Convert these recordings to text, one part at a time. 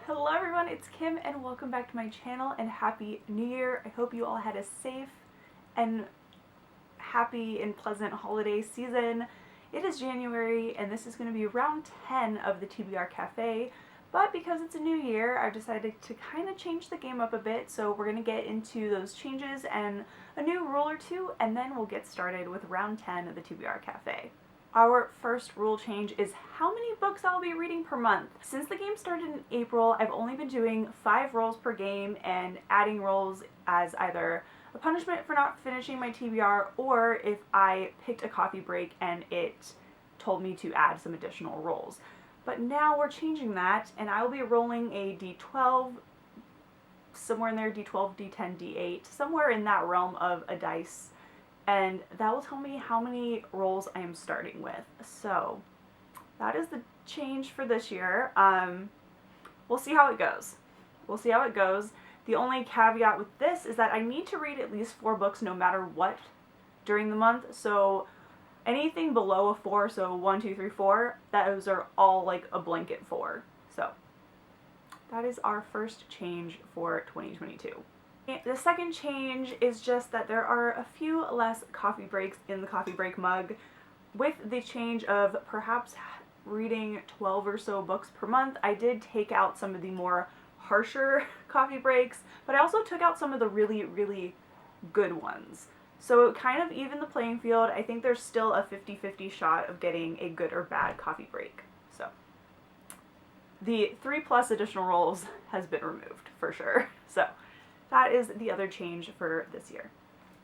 Hello everyone, it's Kim and welcome back to my channel and Happy New Year. I hope you all had a safe and happy and pleasant holiday season. It is January and this is going to be round 10 of the TBR Cafe, but because it's a new year, I've decided to kind of change the game up a bit, so we're going to get into those changes and a new rule or two, and then we'll get started with round 10 of the TBR Cafe. Our first rule change is how many books I'll be reading per month. Since the game started in April, I've only been doing 5 rolls per game and adding rolls as either a punishment for not finishing my TBR or if I picked a coffee break and it told me to add some additional rolls. But now we're changing that and I will be rolling a D12, somewhere in there, D12, D10, D8, somewhere in that realm of a dice. And that will tell me how many rolls I am starting with. So that is the change for this year. We'll see how it goes. We'll see how it goes. The only caveat with this is that I need to read at least 4 books no matter what during the month. So anything below a 4, so 1, 2, 3, 4, those are all like a blanket 4. So that is our first change for 2022. The second change is just that there are a few less coffee breaks in the coffee break mug. With the change of perhaps reading 12 or so books per month, I did take out some of the more harsher coffee breaks, but I also took out some of the really, really good ones. So it kind of evened the playing field. I think there's still a 50-50 shot of getting a good or bad coffee break. So the 3+ additional rolls has been removed for sure. So that is the other change for this year.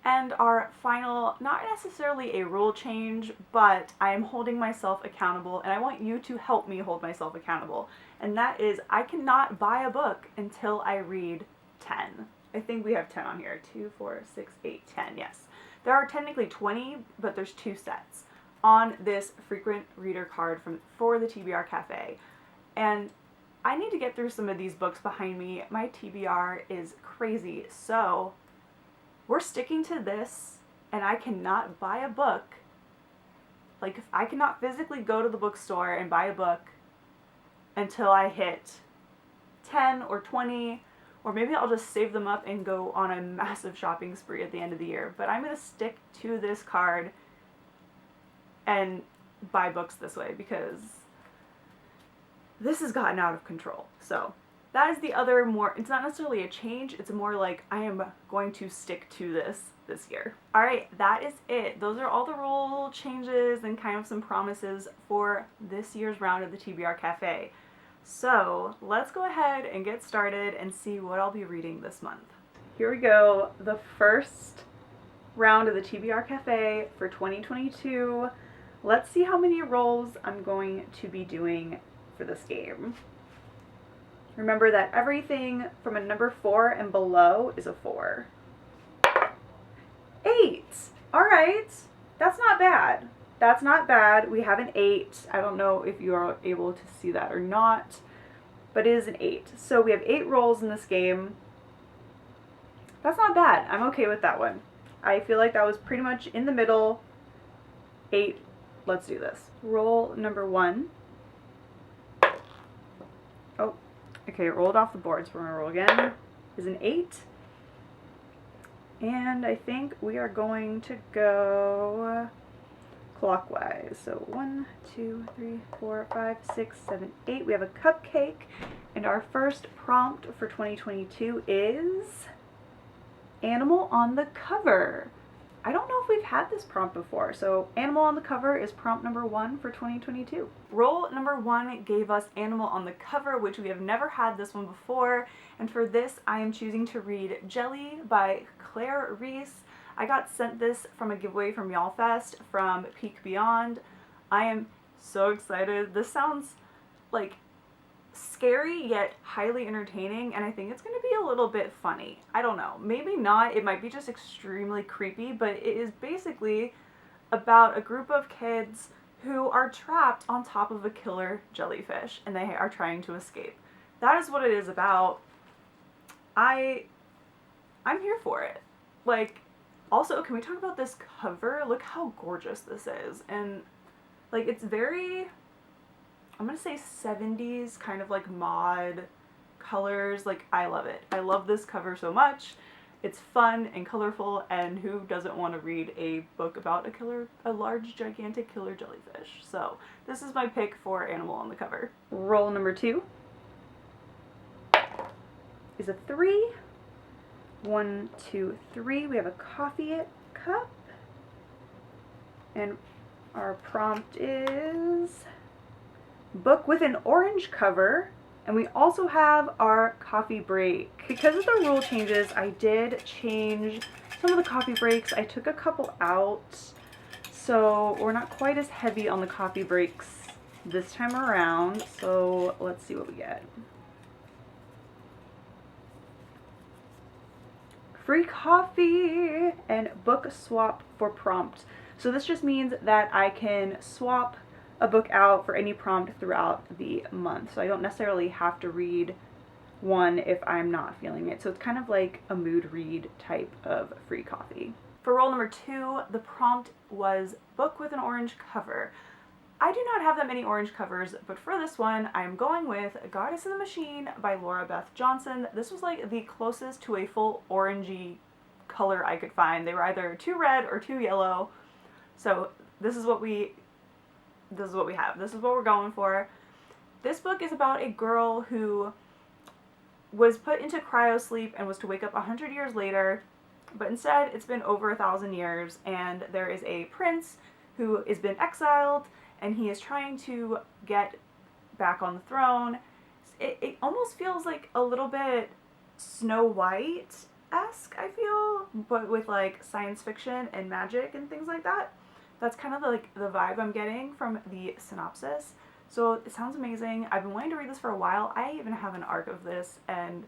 And our final, not necessarily a rule change, but I am holding myself accountable and I want you to help me hold myself accountable. And that is, I cannot buy a book until I read 10. I think we have 10 on here. 2, 4, 6, 8, 10, yes. There are technically 20, but there's 2 sets on this frequent reader card for the TBR Cafe. And I need to get through some of these books behind me. My TBR is crazy, so we're sticking to this, and I cannot buy a book. Like, if I cannot physically go to the bookstore and buy a book until I hit 10 or 20, or maybe I'll just save them up and go on a massive shopping spree at the end of the year. But I'm going to stick to this card and buy books this way because this has gotten out of control. So that is the other more, it's not necessarily a change, it's more like I am going to stick to this year. Alright, that is it. Those are all the rule changes and kind of some promises for this year's round of the TBR Cafe. So let's go ahead and get started and see what I'll be reading this month. Here we go, the first round of the TBR Cafe for 2022. Let's see how many rolls I'm going to be doing for this game. Remember that everything from a number 4 and below is a 4. 8! Alright, that's not bad. That's not bad. We have an 8. I don't know if you are able to see that or not, but it is an 8. So we have 8 rolls in this game. That's not bad. I'm okay with that one. I feel like that was pretty much in the middle. 8. Let's do this. Roll number 1. Oh, okay, it rolled off the board, so we're going to roll again. Is an 8. And I think we are going to go clockwise. So 1, 2, 3, 4, 5, 6, 7, 8. We have a cupcake. And our first prompt for 2022 is Animal on the Cover. I don't know if we've had this prompt before, so Animal on the Cover is prompt number 1 for 2022. Roll number 1 gave us Animal on the Cover, which we have never had this one before, and for this I am choosing to read Jelly by Claire Reese. I got sent this from a giveaway from YALLFest from Peak Beyond. I am so excited. This sounds like scary yet highly entertaining, and I think it's going to be a little bit funny. I don't know, maybe not, it might be just extremely creepy, but it is basically about a group of kids who are trapped on top of a killer jellyfish and they are trying to escape. That is what it is about. I'm here for it. Like, also, can we talk about this cover? Look how gorgeous this is. And like, it's very, I'm gonna say 70s, kind of like mod colors. Like, I love it. I love this cover so much. It's fun and colorful, and who doesn't want to read a book about a large, gigantic killer jellyfish? So this is my pick for animal on the cover. Roll number 2 is a 3. 1, 2, 3. We have a coffee cup, and our prompt is book with an orange cover. And we also have our coffee break. Because of the rule changes, I did change some of the coffee breaks. I took a couple out, so we're not quite as heavy on the coffee breaks this time around. So let's see what we get. Free coffee and book swap for prompt. So this just means that I can swap a book out for any prompt throughout the month. So I don't necessarily have to read one if I'm not feeling it. So it's kind of like a mood read type of free coffee. For roll number 2, the prompt was book with an orange cover. I do not have that many orange covers, but for this one, I'm going with Goddess in the Machine by Laura Beth Johnson. This was like the closest to a full orangey color I could find. They were either too red or too yellow. So this is what we have. This is what we're going for. This book is about a girl who was put into cryosleep and was to wake up 100 years later, but instead it's been over 1,000 years, and there is a prince who has been exiled, and he is trying to get back on the throne. It almost feels like a little bit Snow White-esque, I feel, but with like science fiction and magic and things like that. That's kind of like the vibe I'm getting from the synopsis. So it sounds amazing. I've been wanting to read this for a while. I even have an arc of this, and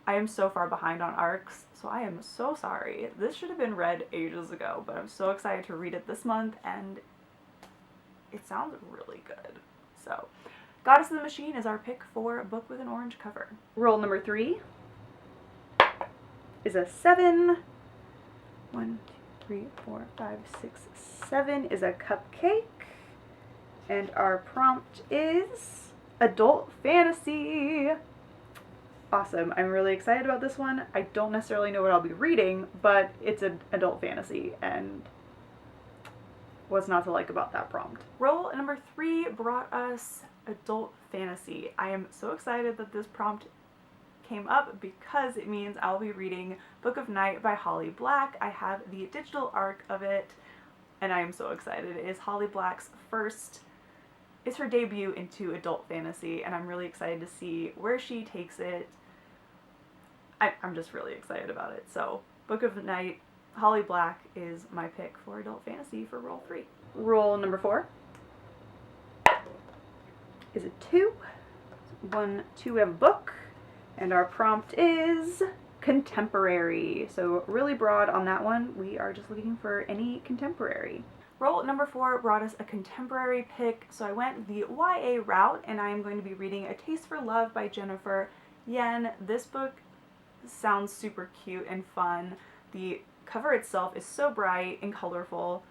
I am so far behind on arcs, so I am so sorry. This should have been read ages ago, but I'm so excited to read it this month, and it sounds really good. So Goddess in the Machine is our pick for a book with an orange cover. Roll number 3 is a 7. 1, 2, 3, 4, 5, 6, 7 is a cupcake. And our prompt is adult fantasy. Awesome. I'm really excited about this one. I don't necessarily know what I'll be reading, but it's an adult fantasy, and what's not to like about that prompt? Roll number 3 brought us adult fantasy. I am so excited that this prompt came up because it means I'll be reading Book of Night by Holly Black. I have the digital arc of it, and I am so excited. It is Holly Black's it's her debut into adult fantasy, and I'm really excited to see where she takes it. I'm just really excited about it. So Book of Night, Holly Black is my pick for adult fantasy for roll 3. Roll number 4 is a 2. 1, 2, we have a book, and our prompt is contemporary. So really broad on that one. We are just looking for any contemporary. Roll number 4 brought us a contemporary pick, so I went the YA route, and I am going to be reading A Taste for Love by Jennifer Yen. This book sounds super cute and fun. The cover itself is so bright and colorful.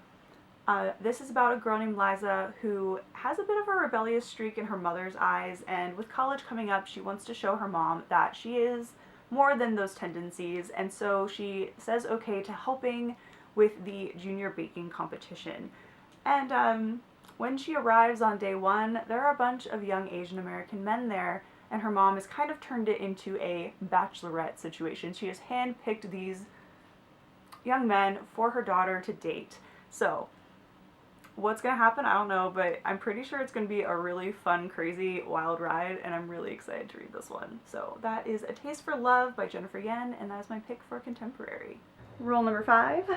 This is about a girl named Liza who has a bit of a rebellious streak in her mother's eyes, and with college coming up, she wants to show her mom that she is more than those tendencies, and so she says okay to helping with the junior baking competition. And when she arrives on day 1, there are a bunch of young Asian American men there, and her mom has kind of turned it into a bachelorette situation. She has handpicked these young men for her daughter to date. So what's gonna happen, I don't know, but I'm pretty sure it's gonna be a really fun, crazy, wild ride, and I'm really excited to read this one. So that is A Taste for Love by Jennifer Yen, and that is my pick for contemporary. Roll number 5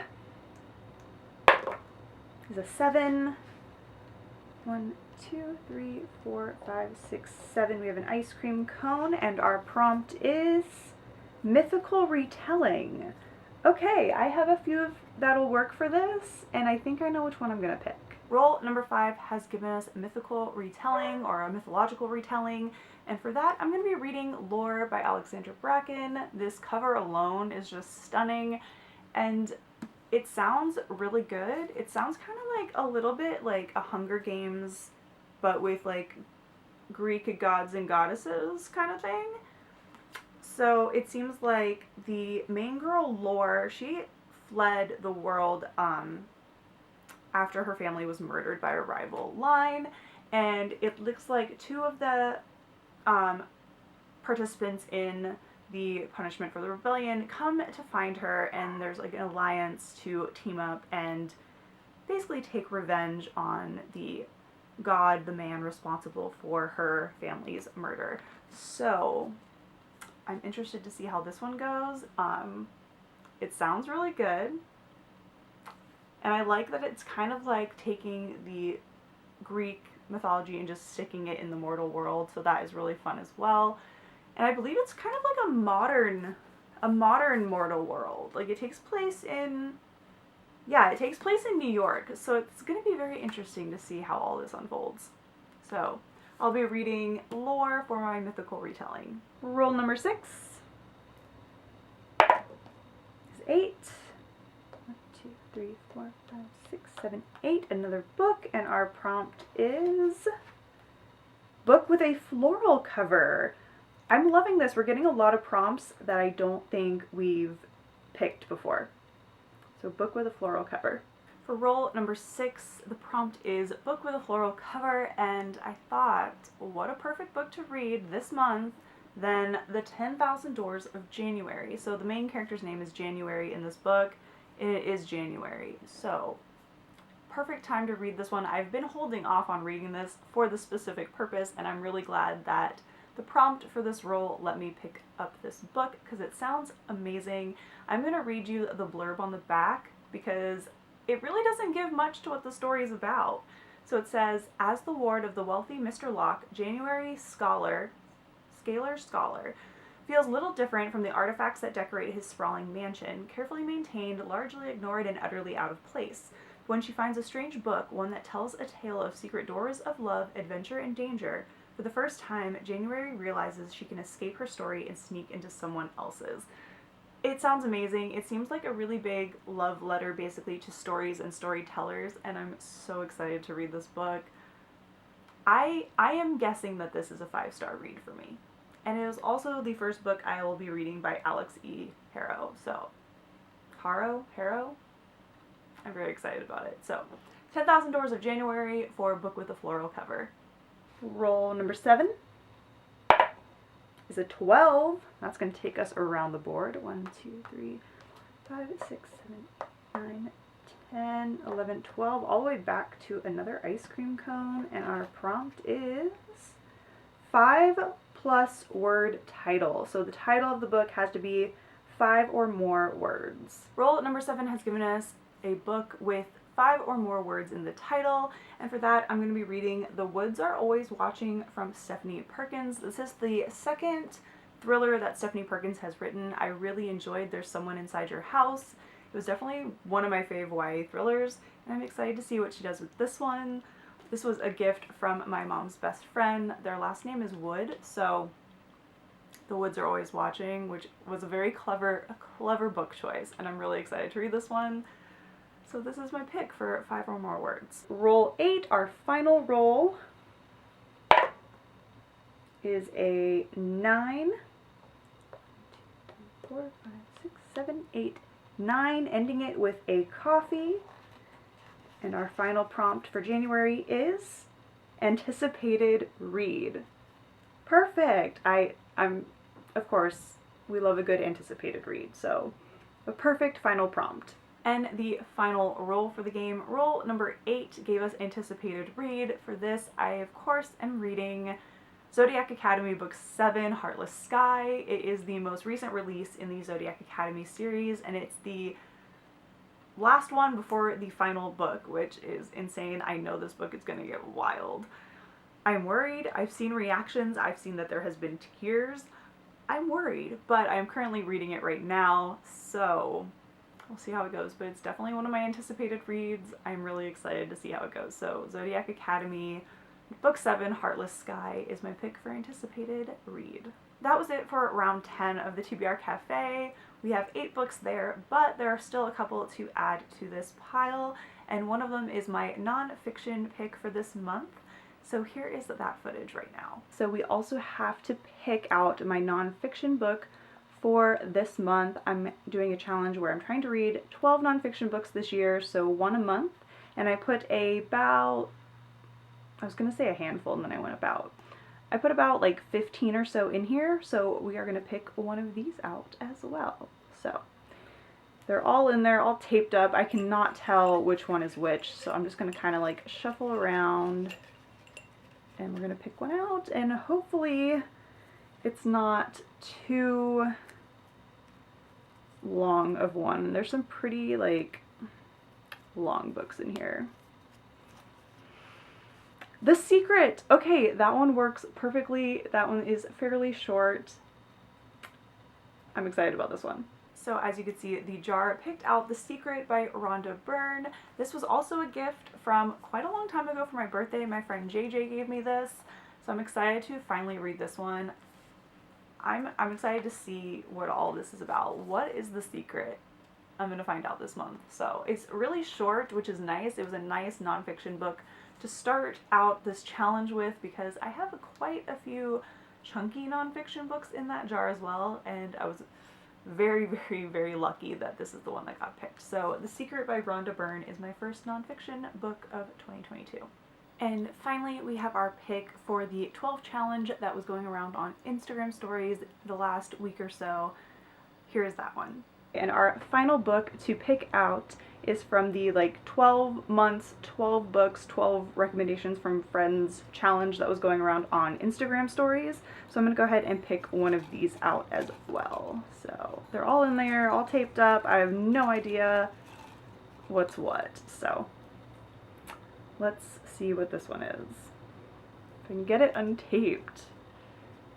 is a 7. 1, 2, 3, 4, 5, 6, 7. We have an ice cream cone, and our prompt is mythical retelling. Okay, I have a few that'll work for this, and I think I know which one I'm gonna pick. Roll number 5 has given us mythical retelling, or a mythological retelling, and for that I'm going to be reading Lore by Alexandra Bracken. This cover alone is just stunning, and it sounds really good. It sounds kind of like a little bit like a Hunger Games, but with like Greek gods and goddesses kind of thing. So it seems like the main girl, Lore, she fled the world after her family was murdered by a rival line, and it looks like two of the participants in the punishment for the rebellion come to find her, and there's like an alliance to team up and basically take revenge on the man responsible for her family's murder. So I'm interested to see how this one goes. It sounds really good, and I like that it's kind of like taking the Greek mythology and just sticking it in the mortal world, so that is really fun as well. And I believe it's kind of like a modern mortal world. Like it takes place in New York, so it's going to be very interesting to see how all this unfolds. So I'll be reading Lore for my mythical retelling. Roll number 6 is 8. 1, 2, 3, 4, 5, 6, 7, 8. Another book, and our prompt is book with a floral cover. I'm loving this. We're getting a lot of prompts that I don't think we've picked before. So book with a floral cover. For roll number 6, the prompt is book with a floral cover, and I thought, what a perfect book to read this month than The 10,000 Doors of January. So the main character's name is January in this book, and it is January. So perfect time to read this one. I've been holding off on reading this for the specific purpose, and I'm really glad that the prompt for this roll let me pick up this book because it sounds amazing. I'm going to read you the blurb on the back because it really doesn't give much to what the story is about. So it says, as the ward of the wealthy Mr. Locke, January Scalar feels little different from the artifacts that decorate his sprawling mansion, carefully maintained, largely ignored, and utterly out of place. When she finds a strange book, one that tells a tale of secret doors of love, adventure, and danger, for the first time, January realizes she can escape her story and sneak into someone else's. It sounds amazing. It seems like a really big love letter basically to stories and storytellers, and I'm so excited to read this book. I am guessing that this is a 5-star read for me. And it is also the first book I will be reading by Alex E. Harrow. So, Harrow? I'm very excited about it. So, 10,000 Doors of January for a book with a floral cover. Roll number 7 is a 12. That's going to take us around the board. 1, 2, 3, 5, 6, 7, 9, 10, 11, 12, all the way back to another ice cream cone. And our prompt is 5+ word title. So the title of the book has to be 5 or more words. Roll number 7 has given us a book with 5 or more words in the title, and for that I'm going to be reading The Woods Are Always Watching from Stephanie Perkins. This is the second thriller that Stephanie Perkins has written. I really enjoyed There's Someone Inside Your House. It was definitely one of my fave YA thrillers, and I'm excited to see what she does with this one. This was a gift from my mom's best friend. Their last name is Wood, so The Woods Are Always Watching, which was a very clever book choice, and I'm really excited to read this one. So this is my pick for 5 or more words. Roll 8, our final roll, is a 9. 4, 5, 6, 7, 8, 9, ending it with a coffee. And our final prompt for January is anticipated read. Perfect! I'm of course, we love a good anticipated read, so a perfect final prompt. And the final roll for the game, roll number 8, gave us anticipated read. For this, I of course am reading Zodiac Academy Book 7, Heartless Sky. It is the most recent release in the Zodiac Academy series, and it's the last one before the final book, which is insane. I know this book is going to get wild. I'm worried. I've seen reactions. I've seen that there has been tears. I'm worried, but I'm currently reading it right now, so we'll see how it goes, but it's definitely one of my anticipated reads. I'm really excited to see how it goes. So Zodiac Academy, Book 7, Heartless Sky is my pick for anticipated read. That was it for round 10 of the TBR Cafe. We have 8 books there, but there are still a couple to add to this pile, and one of them is my non-fiction pick for this month. So here is that footage right now. So we also have to pick out my non-fiction book for this month, I'm doing a challenge where I'm trying to read 12 nonfiction books this year, so one a month, and I put about, I was going to say a handful and then I went about. I put about like 15 or so in here, so we are going to pick one of these out as well. So they're all in there, all taped up. I cannot tell which one is which, so I'm just going to kind of like shuffle around and we're going to pick one out, and hopefully it's not too long of one. There's some pretty like long books in here. The Secret! Okay, that one works perfectly. That one is fairly short. I'm excited about this one. So as you can see, the jar picked out The Secret by Rhonda Byrne. This was also a gift from quite a long time ago for my birthday. My friend JJ gave me this, so I'm excited to finally read this one. I'm excited to see what all this is about. What is The Secret? I'm going to find out this month. So it's really short, which is nice. It was a nice nonfiction book to start out this challenge with, because I have quite a few chunky nonfiction books in that jar as well, and I was very, very, very lucky that this is the one that got picked. So The Secret by Rhonda Byrne is my first nonfiction book of 2022. And finally, we have our pick for the 12 challenge that was going around on Instagram stories the last week or so. Here is that one. And our final book to pick out is from the like 12 months, 12 books, 12 recommendations from friends challenge that was going around on Instagram stories. So I'm going to go ahead and pick one of these out as well. So they're all in there, all taped up. I have no idea what's what. So let's see what this one is. If I can get it untaped.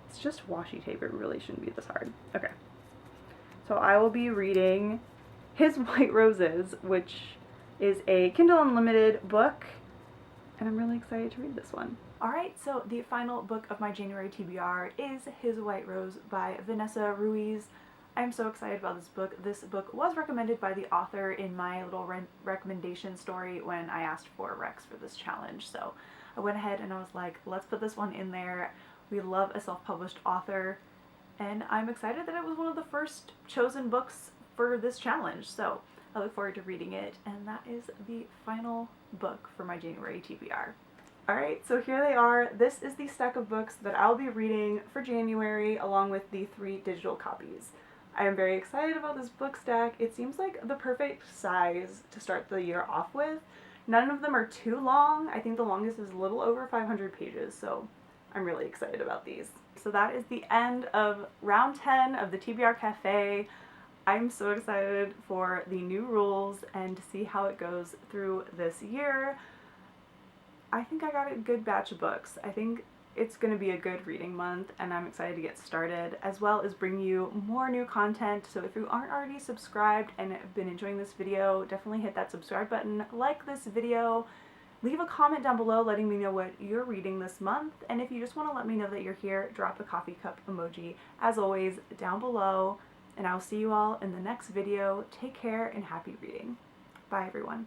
It's just washi tape, it really shouldn't be this hard. Okay. So I will be reading His White Roses, which is a Kindle Unlimited book, and I'm really excited to read this one. Alright, so the final book of my January TBR is His White Rose by Vanessa Ruiz. I'm so excited about this book. This book was recommended by the author in my little recommendation story when I asked for recs for this challenge. So I went ahead and I was like, let's put this one in there. We love a self-published author, and I'm excited that it was one of the first chosen books for this challenge. So I look forward to reading it, and that is the final book for my January TBR. Alright, so here they are. This is the stack of books that I'll be reading for January, along with the 3 digital copies. I am very excited about this book stack. It seems like the perfect size to start the year off with. None of them are too long. I think the longest is a little over 500 pages, so I'm really excited about these. So that is the end of round 10 of the TBR Cafe. I'm so excited for the new rules and to see how it goes through this year. I think I got a good batch of books. I think it's going to be a good reading month, and I'm excited to get started, as well as bring you more new content. So if you aren't already subscribed and have been enjoying this video, definitely hit that subscribe button, like this video, leave a comment down below letting me know what you're reading this month, and if you just want to let me know that you're here, drop a coffee cup emoji, as always, down below, and I'll see you all in the next video. Take care and happy reading. Bye everyone.